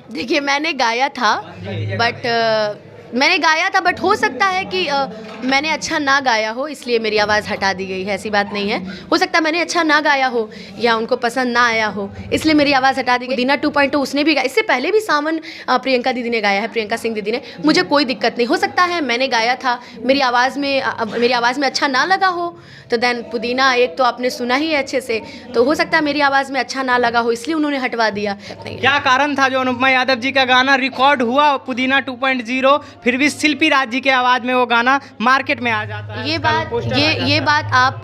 देखिए मैंने गाया था बट हो सकता है कि मैंने अच्छा ना गाया हो इसलिए मेरी आवाज़ हटा दी गई है, ऐसी बात नहीं है। हो सकता है मैंने अच्छा ना गाया हो या उनको पसंद ना आया हो इसलिए मेरी आवाज़ हटा दी गई। दीना 2.0 उसने भी गाया, इससे पहले भी सावन प्रियंका दीदी ने गाया है, प्रियंका सिंह दीदी ने। मुझे कोई दिक्कत नहीं, हो सकता है मैंने गाया था मेरी आवाज़ में अच्छा ना लगा हो तो देन पुदीना एक तो आपने सुना ही है अच्छे से, तो हो सकता है मेरी आवाज़ में अच्छा ना लगा हो इसलिए उन्होंने हटवा दिया। क्या कारण था जो अनुपमा यादव जी का गाना रिकॉर्ड हुआ पुदीना 2.0 फिर भी शिल्पी राज जी के आवाज़ में वो गाना मार्केट में आ जाता है? ये बात आप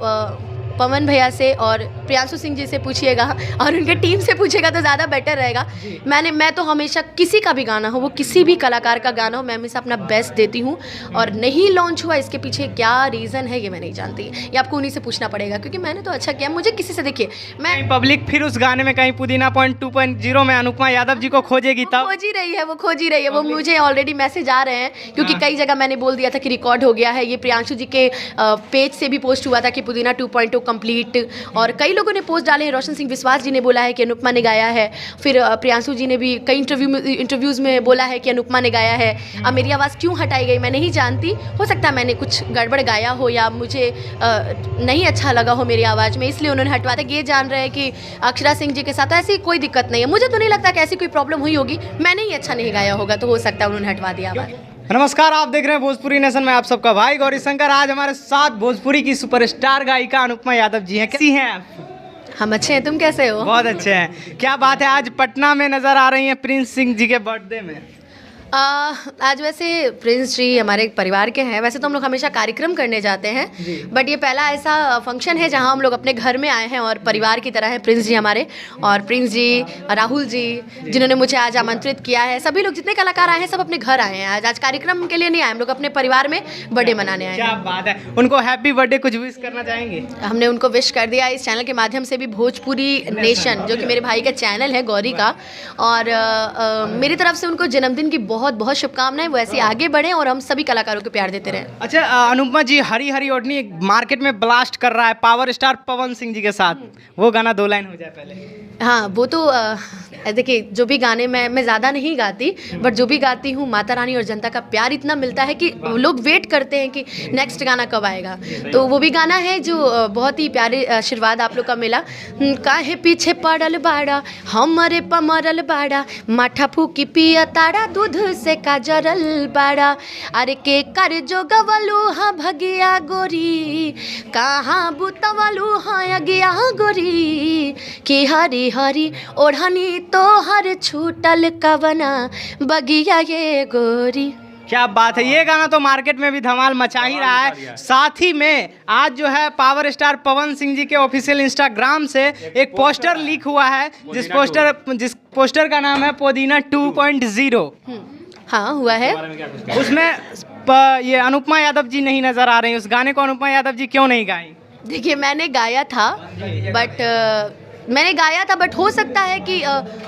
पवन भैया से और प्रियांशु सिंह जी से पूछिएगा और उनके टीम से पूछिएगा तो ज़्यादा बेटर रहेगा। मैं तो हमेशा किसी का भी गाना हो, वो किसी भी कलाकार का गाना हो, मैं हमेशा अपना बेस्ट देती हूँ। और नहीं लॉन्च हुआ इसके पीछे क्या रीज़न है ये मैं नहीं जानती, ये आपको उन्हीं से पूछना पड़ेगा क्योंकि मैंने तो अच्छा किया। मुझे किसी से, देखिए मैं पब्लिक फिर उस गाने में कहीं पुदीना 2.0 में अनुपमा यादव जी को खोजेगी तब? वो खोज ही रही है। वो मुझे ऑलरेडी मैसेज आ रहे हैं क्योंकि कई जगह मैंने बोल दिया था कि रिकॉर्ड हो गया है। ये प्रियांशु जी के पेज से भी पोस्ट हुआ था कि पुदीना 2.0 कंप्लीट, और कई लोगों ने पोस्ट डाले हैं। रोशन सिंह विश्वास जी ने बोला है कि अनुपमा ने गाया है, फिर प्रियांशु जी ने भी कई इंटरव्यूज़ में बोला है कि अनुपमा ने गाया है। अब मेरी आवाज़ क्यों हटाई गई मैं नहीं जानती, हो सकता है मैंने कुछ गड़बड़ गाया हो या मुझे नहीं अच्छा लगा हो मेरी आवाज़ में इसलिए उन्होंने हटवा दिया। ये जान रहे हैं कि अक्षरा सिंह जी के साथ ऐसी कोई दिक्कत नहीं है, मुझे तो नहीं लगता कि ऐसी कोई प्रॉब्लम हुई होगी, मैंने ही अच्छा नहीं गाया होगा तो हो सकता है उन्होंने हटवा दिया आवाज़। नमस्कार, आप देख रहे हैं भोजपुरी नेशन में आप सबका भाई गौरी शंकर। आज हमारे साथ भोजपुरी की सुपरस्टार गायिका अनुपमा यादव जी हैं। कैसी हैं आप? हम अच्छे हैं, तुम कैसे हो? बहुत अच्छे हैं। क्या बात है, आज पटना में नजर आ रही हैं प्रिंस सिंह जी के बर्थडे में। आज वैसे प्रिंस जी हमारे परिवार के हैं, वैसे तो हम लोग हमेशा कार्यक्रम करने जाते हैं बट ये पहला ऐसा फंक्शन है जहां हम लोग अपने घर में आए हैं और परिवार की तरह हैं प्रिंस जी हमारे। और प्रिंस जी, राहुल जी जिन्होंने मुझे आज आमंत्रित किया है, सभी लोग जितने कलाकार आए हैं सब अपने घर आए हैं। आज कार्यक्रम के लिए नहीं आए, हम लोग अपने परिवार में बर्थडे मनाने आए हैं। क्या बात है, उनको हैप्पी बर्थडे कुछ विश करना चाहेंगे? हमने उनको विश कर दिया इस चैनल के माध्यम से भी, भोजपुरी नेशन जो कि मेरे भाई का चैनल है गौरी का, और मेरी तरफ से उनको जन्मदिन की बहुत बहुत शुभकामनाएं। वो ऐसे आगे बढ़े और हम सभी कलाकारों को प्यार देते रहें। अच्छा अनुपमा जी, हरी हरी ओढ़नी मार्केट में ब्लास्ट कर रहा है पावर स्टार पवन सिंह जी के साथ, वो गाना 2 लाइन हो जाए पहले। हाँ वो तो देखिए जो भी गाने मैं ज़्यादा नहीं गाती बट जो भी गाती हूँ माता रानी और जनता का प्यार इतना मिलता है कि लोग वेट करते हैं कि नेक्स्ट गाना कब आएगा। तो वो भी गाना है जो बहुत ही प्यारे आशीर्वाद आप लोग का मिला। काहे पीछे पड़ल बाड़ा हमरे पमरल बाड़ा, माठा फूकी पिया तारा दूध से का जरल बाड़ा, अरे के कर जो गवलू हाँ भगिया गोरी, कहाँ बुतवलू हाँ अगिया गोरी, कि हरी हरी ओढ़नी तो हर छूटल कवना बगिया ये गोरी। क्या बात है, ये गाना तो मार्केट में भी धमाल मचा ही रहा है। साथ ही में आज जो है पावर स्टार पवन सिंह जी के ऑफिशियल इंस्टाग्राम से एक पोस्टर लीक हुआ है जिस पोस्टर का नाम है पुदीना 2.0। हाँ हुआ है, उसमें ये अनुपमा यादव जी नहीं नजर आ रही। उस गाने को अनुपमा यादव जी क्यों नहीं गाई? देखिए मैंने गाया था बट हो सकता है कि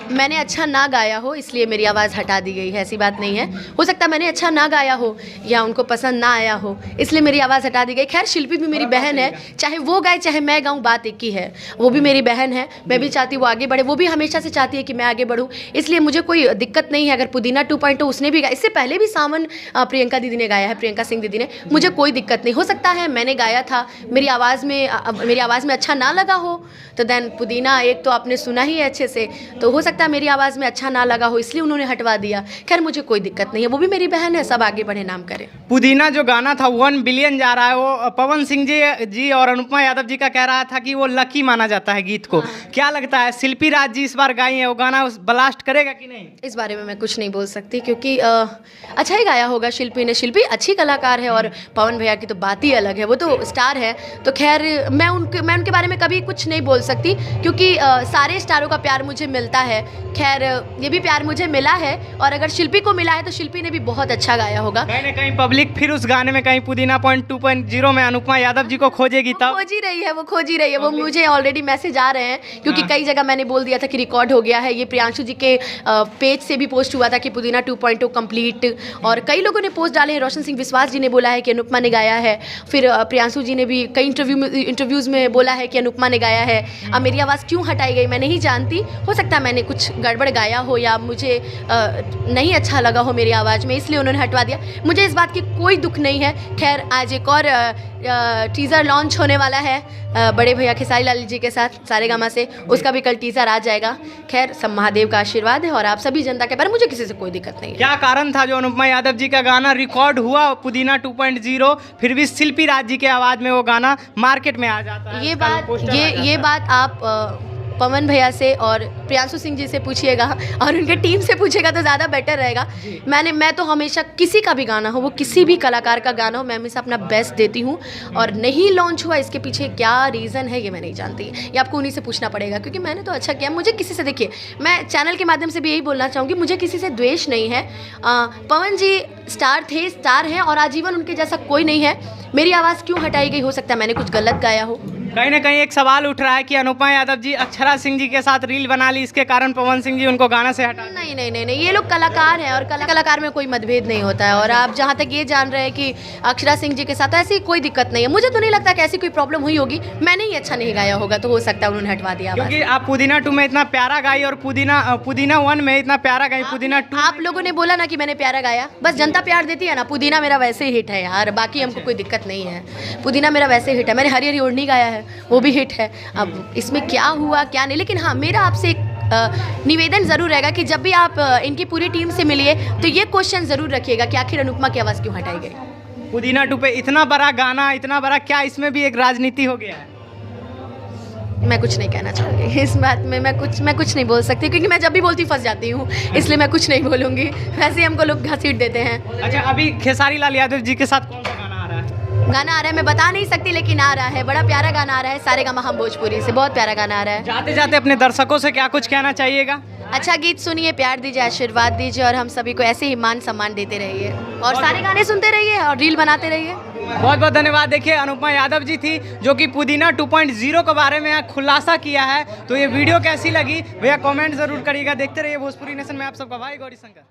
मैंने अच्छा ना गाया हो इसलिए मेरी आवाज़ हटा दी गई है, ऐसी बात नहीं है। हो सकता है मैंने अच्छा ना गाया हो या उनको पसंद ना आया हो इसलिए मेरी आवाज़ हटा दी गई। खैर शिल्पी भी मेरी बहन है, चाहे वो गाए चाहे मैं गाऊँ बात एक ही है। वो भी मेरी बहन है, मैं भी चाहती हूँ वो आगे बढ़े, वो भी हमेशा से चाहती है कि मैं आगे बढ़ूँ, इसलिए मुझे कोई दिक्कत नहीं है। अगर पुदीना 2.0 उसने भी गाया, इससे पहले भी सावन प्रियंका दीदी ने गाया है, प्रियंका सिंह दीदी ने, मुझे कोई दिक्कत नहीं। हो सकता है मैंने गाया था मेरी आवाज़ में अच्छा ना लगा हो तो देन पुदीना एक तो आपने सुना ही है अच्छे से, तो हो सकता है मेरी आवाज़ में अच्छा ना लगा हो इसलिए उन्होंने हटवा दिया। खैर मुझे कोई दिक्कत नहीं है, वो भी मेरी बहन है, सब आगे बढ़े नाम करें। पुदीना जो गाना था 1 बिलियन जा रहा है, वो पवन सिंह जी और अनुपमा यादव जी का कह रहा था कि वो लकी माना जाता है गीत को। क्या लगता है शिल्पी राज जी इस बार गाई है, वो गाना ब्लास्ट करेगा कि नहीं? इस बारे में मैं कुछ नहीं बोल सकती क्योंकि अच्छा ही गाया होगा शिल्पी ने। शिल्पी अच्छी कलाकार है और पवन भैया की तो बात ही अलग है, वो तो स्टार है। तो खैर मैं उनके बारे में कभी कुछ नहीं बोल सकती क्योंकि सारे स्टारों का प्यार मुझे मिलता है। खैर ये भी प्यार मुझे मिला है और अगर शिल्पी को मिला है तो शिल्पी ने भी बहुत अच्छा गाया होगा। कहीं पब्लिक फिर उस गाने में कहीं पुदीना 2.0 में अनुपमा यादव जी को खोजेगी तब? खोज ही रही है, वो खोज ही रही है। वो मुझे ऑलरेडी मैसेज आ रहे हैं, क्योंकि कई जगह मैंने बोल दिया था कि रिकॉर्ड हो गया है। ये प्रियांशु जी के पेज से भी पोस्ट हुआ था कि पुदीना 2.0 कंप्लीट, और कई लोगों ने पोस्ट डाले हैं। रोशन सिंह विश्वास जी ने बोला है कि अनुपमा ने गाया है, फिर प्रियांशु जी ने भी कई इंटरव्यूज़ में बोला है कि अनुपमा ने गाया है। अब मेरी आवाज़ क्यों हटाई गई मैं नहीं जानती, हो सकता है मैंने कुछ गड़बड़ गाया हो या मुझे नहीं अच्छा लगा हो मेरी आवाज़ में, इसलिए उन्होंने हटवा दिया। मुझे इस बात की कोई दुख नहीं है। खैर, आज एक और टीज़र लॉन्च होने वाला है बड़े भैया खेसारी लाल जी के साथ सारेगामा से, उसका भी कल टीज़र आ जाएगा। खैर, सब महादेव का आशीर्वाद है और आप सभी जनता के, पर मुझे किसी से कोई दिक्कत नहीं है। क्या कारण था जो अनुपमा यादव जी का गाना रिकॉर्ड हुआ पुदीना 2.0, फिर भी शिल्पी राज जी के आवाज़ में वो गाना मार्केट में आ जाता है? ये बात आप पवन भैया से और प्रियांशु सिंह जी से पूछिएगा और उनके टीम से पूछिएगा तो ज़्यादा बेटर रहेगा। मैं तो हमेशा किसी का भी गाना हो, वो किसी भी कलाकार का गाना हो, मैं हमेशा अपना बेस्ट देती हूँ। और नहीं लॉन्च हुआ, इसके पीछे क्या रीज़न है ये मैं नहीं जानती। ये आपको उन्हीं से पूछना पड़ेगा, क्योंकि मैंने तो अच्छा किया। मुझे किसी से, देखिए, मैं चैनल के माध्यम से भी यही बोलना चाहूँगी, मुझे किसी से द्वेष नहीं है। पवन जी स्टार थे, स्टार हैं, और आजीवन उनके जैसा कोई नहीं है। मेरी आवाज़ क्यों हटाई गई, हो सकता है मैंने कुछ गलत गाया हो। कहीं ना कहीं एक सवाल उठ रहा है कि अनुपमा यादव जी अक्षरा सिंह जी के साथ रील बना ली, इसके कारण पवन सिंह जी उनको गाना से हटा? नहीं, ये लोग कलाकार हैं और कलाकार में कोई मतभेद नहीं होता है। और आप जहाँ तक ये जान रहे हैं कि अक्षरा सिंह जी के साथ ऐसी कोई दिक्कत नहीं है, मुझे तो नहीं लगता कि ऐसी कोई प्रॉब्लम हुई होगी। मैंने ही अच्छा नहीं गाया होगा तो हो सकता है उन्होंने हटवा दिया। क्योंकि आप पुदीना 2 में इतना प्यारा गाई और पुदीना 1 में इतना प्यारा गाई, पुदीना 2 आप लोगों ने बोला ना कि मैंने प्यारा गाया, बस जनता प्यार देती है ना। पुदीना मेरा वैसे हिट है यार, बाकी हमको कोई दिक्कत नहीं है। पुदीना मेरा वैसे हिट है। मैंने हरी हरी ओढ़नी गाया है, वो भी हिट है। अब इसमें क्या हुआ क्या नहीं, लेकिन हाँ, मेरा आपसे एक निवेदन ज़रूर रहेगा कि जब भी आप इनकी पूरी टीम से मिलिए तो ये क्वेश्चन ज़रूर रखिएगा कि आखिर अनुपमा की आवाज़ क्यों हटाई गई। पुदीना 2 पे इतना बड़ा गाना, इतना बड़ा, क्या इसमें भी एक राजनीति हो गया है? मैं कुछ नहीं कहना चाहूँगी इस बात में। मैं कुछ नहीं बोल सकती, क्योंकि मैं जब भी बोलती फंस जाती हूँ, इसलिए मैं कुछ नहीं बोलूँगी। वैसे हमको लोग घसीट देते हैं। अच्छा, अभी खेसारी लाल यादव जी के साथ कौन सा गाना आ रहा है? मैं बता नहीं सकती, लेकिन आ रहा है। बड़ा प्यारा गाना आ रहा है सारेगामा हम भोजपुरी से, बहुत प्यारा गाना आ रहा है। जाते जाते अपने दर्शकों से क्या कुछ कहना चाहिएगा? अच्छा गीत सुनिए, प्यार दीजिए, आशीर्वाद दीजिए, और हम सभी को ऐसे ही मान सम्मान देते रहिए और सारे गाने सुनते रहिए और रील बनाते रहिए। बहुत बहुत धन्यवाद। देखिए, अनुपमा यादव जी थी जो कि पुदीना 2.0 के बारे में खुलासा किया है। तो ये वीडियो कैसी लगी भैया कमेंट जरूर करिएगा। देखते रहिए भोजपुरी नेशन में आप सबका भाई गौरी शंकर।